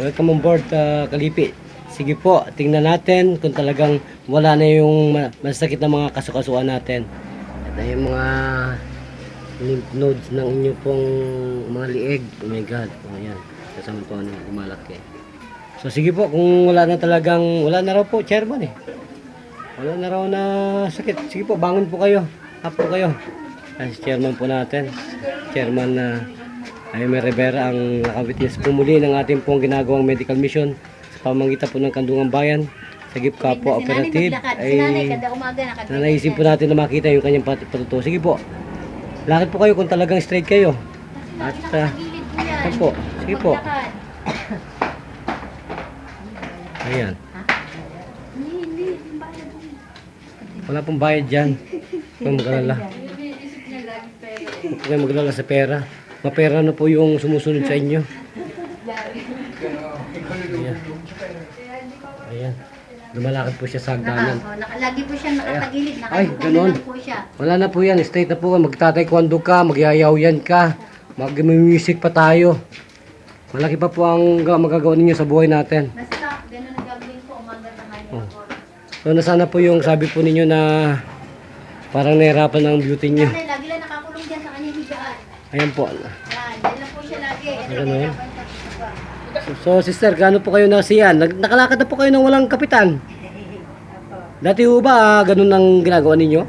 Welcome on board, Kalipi. Sige po, tingnan natin kung talagang wala na yung masakit na mga kasukasuan natin. At yung mga lymph nodes ng inyo pong mga lieg. Oh my God. Oh, yan. Kasama po ano, lumalaki. So sige po, kung wala na talagang, wala na raw po, chairman eh. Wala na raw na sakit. Sige po, bangon po kayo. Up po kayo. As chairman po natin. Chairman na Jaime Rivera ang nakawitness po muli ng ating pong ginagawang medical mission sa pamamagitan po ng Kandungan Bayan sa GIPCA po operative ay nanaisip po natin na makita yung kanyang patuto. Sige po, lakad po kayo kung talagang straight kayo at yan po, sige po. Ayan, wala pong bayad dyan. Huwag magalala, huwag kayo magalala sa pera. Mapera na po yung sumusunod sa inyo. Ayan. Ayan. Lumalakad po siya sa hagdanan. Lagi po siya nakatagilid. Ay, ganon. Po siya. Wala na po yan. Straight na po. Magtataekwondo ka, magyayaw yan ka, mag-music pa tayo. Malaki pa po ang magagawa ninyo sa buhay natin. Basta, gano'n ang gagawin po, umaga tanghali Oh. ako. So, nasana po yung sabi po ninyo na parang nahirapan ang beauty nyo. Lagi lang nakakulong dyan sa kanyang higaan. Ayan po. Yan, yan lang po siya lagi. Ganun. So, sister, gaano po kayo nasiyan? Nakalakad na po kayo ng walang kapitan. Dati ho ba, ganun ang ginagawa ninyo?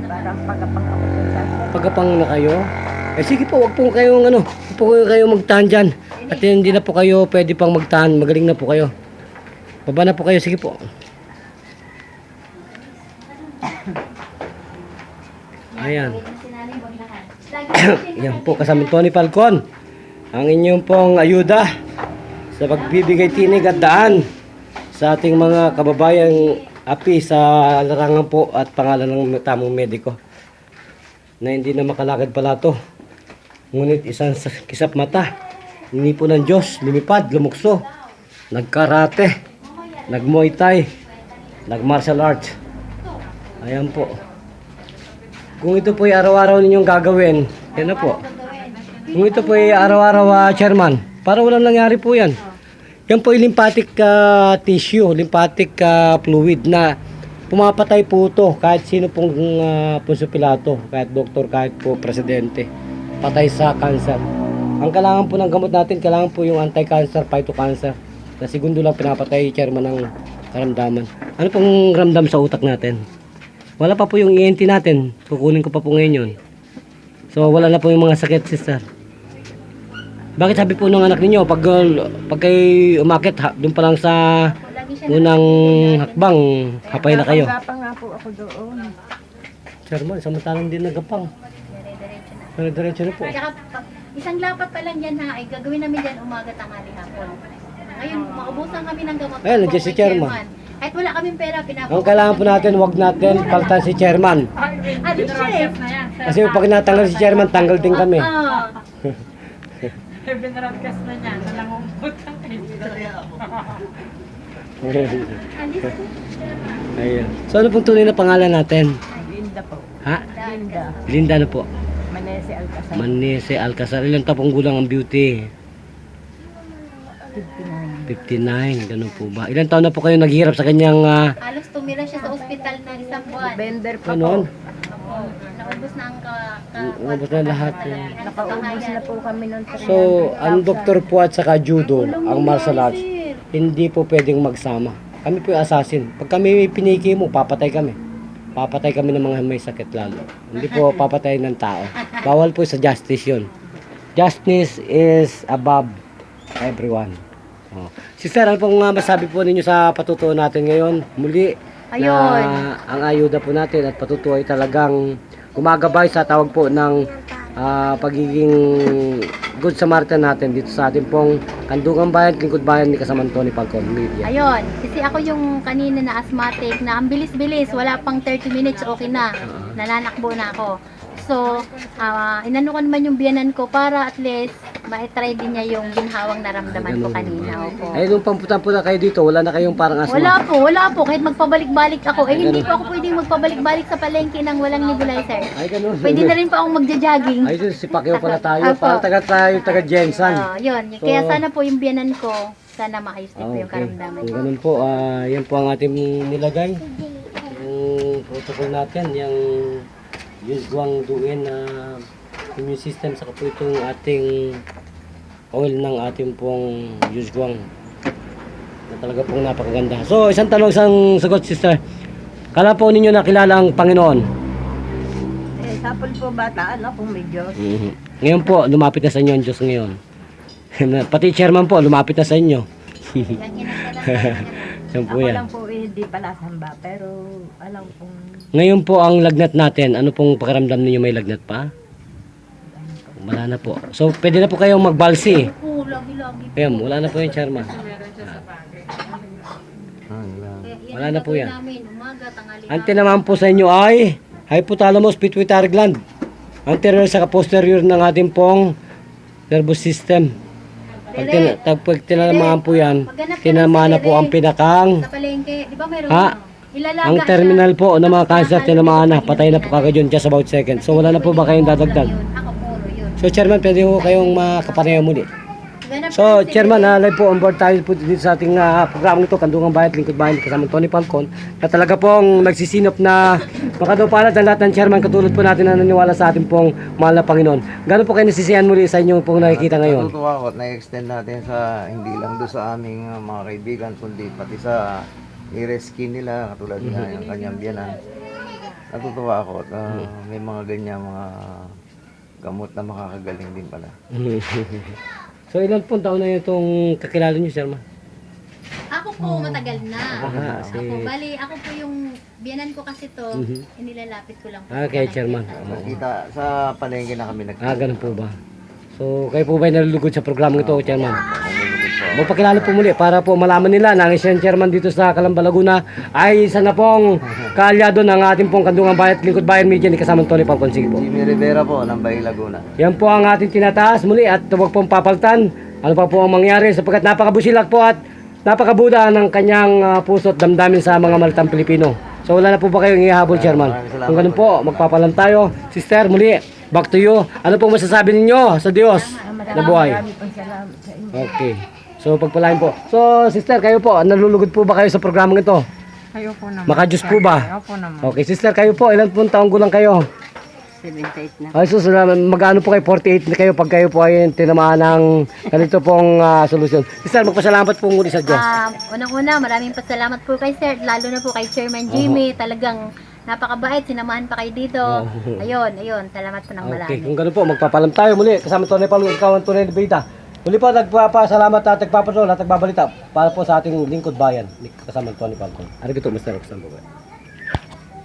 Parang pagkapang ako sa Pagkapang na kayo? Eh sige po, wag po kayong ano, wag po kayo magtahan dyan. At hindi na po kayo pwede pang magtahan, magaling na po kayo. Baba na po kayo, sige po. Ayan. Yan po, kasama Tony Falcon. Ang inyong pong ayuda sa pagbibigay tinig at daan sa ating mga kababayang api sa larangan po at pangalan ng tamang mediko na hindi na makalakad pala to. Ngunit isang kisap mata, hindi po ng Diyos, lumipad, lumukso, nagkarate, nagmuay thai, nagmartial arts. Ayan po. Kung ito po ay araw-araw ninyong gagawin, yan na po. Kung ito po ay araw-araw, chairman, para walang nangyari po yan. Yan po ay lymphatic tissue, lymphatic fluid na pumapatay po ito kahit sino pong Poncio Pilato, kahit doktor, kahit po presidente. Patay sa cancer. Ang kailangan po ng gamot natin, kailangan po yung anti-cancer, phytocancer. Na segundo lang pinapatay, chairman, ng karamdaman. Ano pong ramdam sa utak natin? Wala pa po yung ENT natin. Kukunin ko pa po ngayon yun. So wala na po yung mga sakit, sister. Bakit sabi po ng anak ninyo, pag kayo umakit, doon pa lang sa unang hakbang, hapay na kayo? Gapang nga po ako doon. Chairman, samantalang din nagapang. Diretso na po. Tsaka, isang lapat pa lang yan ha, ay gagawin namin dyan umaga tanghali hapon. Ngayon, maubusan kami ng gamot. Ayan, nandiyan si chairman. Kahit wala kaming pera, Ang kailangan po natin, wag natin kaltan si chairman. Ano siya eh? Kasi pag natanggal si chairman, tanggal din kami. Binroadcast na niya, nalangungutang kayo. Ayan. So ano pong tunay na pangalan natin? Linda po. Ha? Linda. Linda na po. Manese Alcazar. Manese Alcazar. Ilang tapong gulang ang beauty? 59. 59. Ganun po ba? Ilang taon na po kayo naghihirap sa kanyang... Halos tumira siya sa ospital ng isang buwan. Bender pa Ganon? po. Naubos na ang Naubos na lahat. Nakaubos na po kami noon. So, ang doktor po at saka judo, ang martial arts, hindi po pwedeng magsama. Kami po yung assassin. Pag kami piniki mo, papatay kami. Papatay kami ng mga may sakit lalo. Hindi po papatay ng tao. Bawal po sa justice yun. Justice is above everyone. Oh. Sister, ano pong masabi po ninyo sa patutuo natin ngayon? Muli, na ang ayuda po natin at patutuo ay talagang gumagabay sa tawag po ng pagiging good Samaritan natin dito sa ating pong Kandungan Bayan, Lingkod Bayan ni Kasamang Tony Falcon Media. Ayun, kasi ako yung kanina na asthmatic na ang bilis-bilis, wala pang 30 minutes, okay na. Nananakbo na ako. So, inano ko naman yung biyanan ko para at least ma-try din niya yung ginhawang naramdaman ko kanina. Opo. Ay, nung pamputan-putan kayo dito, wala na kayong parang asma? Wala po. Kahit magpabalik-balik ako. Eh, hindi po ako pwedeng magpabalik-balik sa palengke ng walang nebulizer. Ay, ganun. Pwede na rin po akong magja-jogging. Ay, si Pacquiao pala tayo. Apo. Parang taga Jensen. Yun. Kaya sana po yung biyanan ko, sana maayos din po yung Okay. karamdaman. Kung ganun po, yan po ang ating nilagay. Yung protocol natin, yung Yuzguang duin na immune system, saka po itong ating oil ng ating pong Yuzguang na talaga pong napakaganda. So, isang tanong, isang sagot, sister. Kala po ninyo nakilala ang Panginoon? Eh, sapol po bata, ano, kung may Diyos. Ngayon po, lumapit na sa inyo ang Diyos ngayon. Pati chairman po, lumapit na sa inyo. Yan po Ako yan. lang po eh, hindi pala samba, pero alam kong Ngayon po ang lagnat natin, ano pong pakiramdam ninyo, may lagnat pa? Wala na po. So, pwede na po kayong magbalsi. Oo, lagi-lagi. Ayan, wala na po yung chairman. Wala na po yan. Umaga, tanghali. Ante naman po sa inyo ay hypothalamus pituitary gland. Anterior sa posterior ng ating pong nervous system. Pag tinanamaan po yan, tinamaan na po ang pinakang, Sa palengke, di ba meron? Ha? Ilalaga ang terminal po ng mga cancer, tinamaan na, patay na po kagad yun just about seconds. So wala na po ba kayong dadagdag? Ako puro yun. So chairman, pwede po kayong makapareho muli. Ganap So, Chairman, live po on board tayo po dito sa ating programang ito, Kandungang Bayat, Lingkod Bayan, kasama Tony Falcon, na talaga pong nagsisinop na makadupalad ang lahat ng Chairman, katulad po natin na naniwala sa ating pong mahal na Panginoon. Gano'n po kayo nasisiyahan muli sa inyong pong nakikita ngayon? Natutuwa ako at na-extend natin sa hindi lang doon sa aming mga kaibigan, kundi pati sa i-rescue nila, katulad nga yung kanyang biyanan. Natutuwa ako at may mga ganyan mga gamot na makakagaling din pala. So, ilan pong taon na itong kakilala niyo, Chairman? Ako po, matagal na. si- Ako po yung biyanan ko kasi to, inilalapit ko lang po. Okay, Chairman. Nakita sa palengke na kami nagkita. Ganun po ba? So, kayo po ba nalulugod sa programang ito, Chairman? Nalulugod po. Magpakilala po muli para po malaman nila na ang isang chairman dito sa Calamba, Laguna ay isa na pong kaalyado ng ating pong Kandungang Bayat, Lingkod Bayan Media ni kasamang Tony Falcon. Sige po. Jimmy Rivera po ng Bay Laguna. Yan po ang ating tinataas muli at huwag pong papaltan. Ano pa po ang mangyari sapagkat napakabusilak po at napakabuda ng kanyang puso at damdamin sa mga malitang Pilipino. So wala na po ba kayong ihahabol, Chairman? maraming salamat Kung ganun po, magpapalam tayo. Sister, muli, back to you. Ano pong masasabi ninyo sa Diyos na buhay? marami pong salamat sa inyo. Okay. So pagpalain po. So sister, kayo po, nalulugod po ba kayo sa programang ito? Kayo po naman. Makajus po ba? Kayo po naman. Okay, sister, kayo po, ilan pong taong gulang kayo? 78 na. Ay, sus, magkano po kayo? 48 na kayo pag kayo po ay tinamaan ng ganito pong solusyon. Sister, magpasalamat po muli sa Diyos. Unang-una, maraming pasalamat po kay Sir, lalo na po kay Chairman Jimmy. Talagang napakabait, sinamahan pa kayo dito. Ayun, salamat po ng Okay, marami. kung gano'n po, magpapalam tayo muli. Kasama Tony Palong, ikaw ang Tony Beta. Muli po, nagpapasalamat at nagpapasol at nagbabalita para po sa ating lingkod bayan. Kasama Tony Falcon. Ano ito, Mr. Roxanne po ba?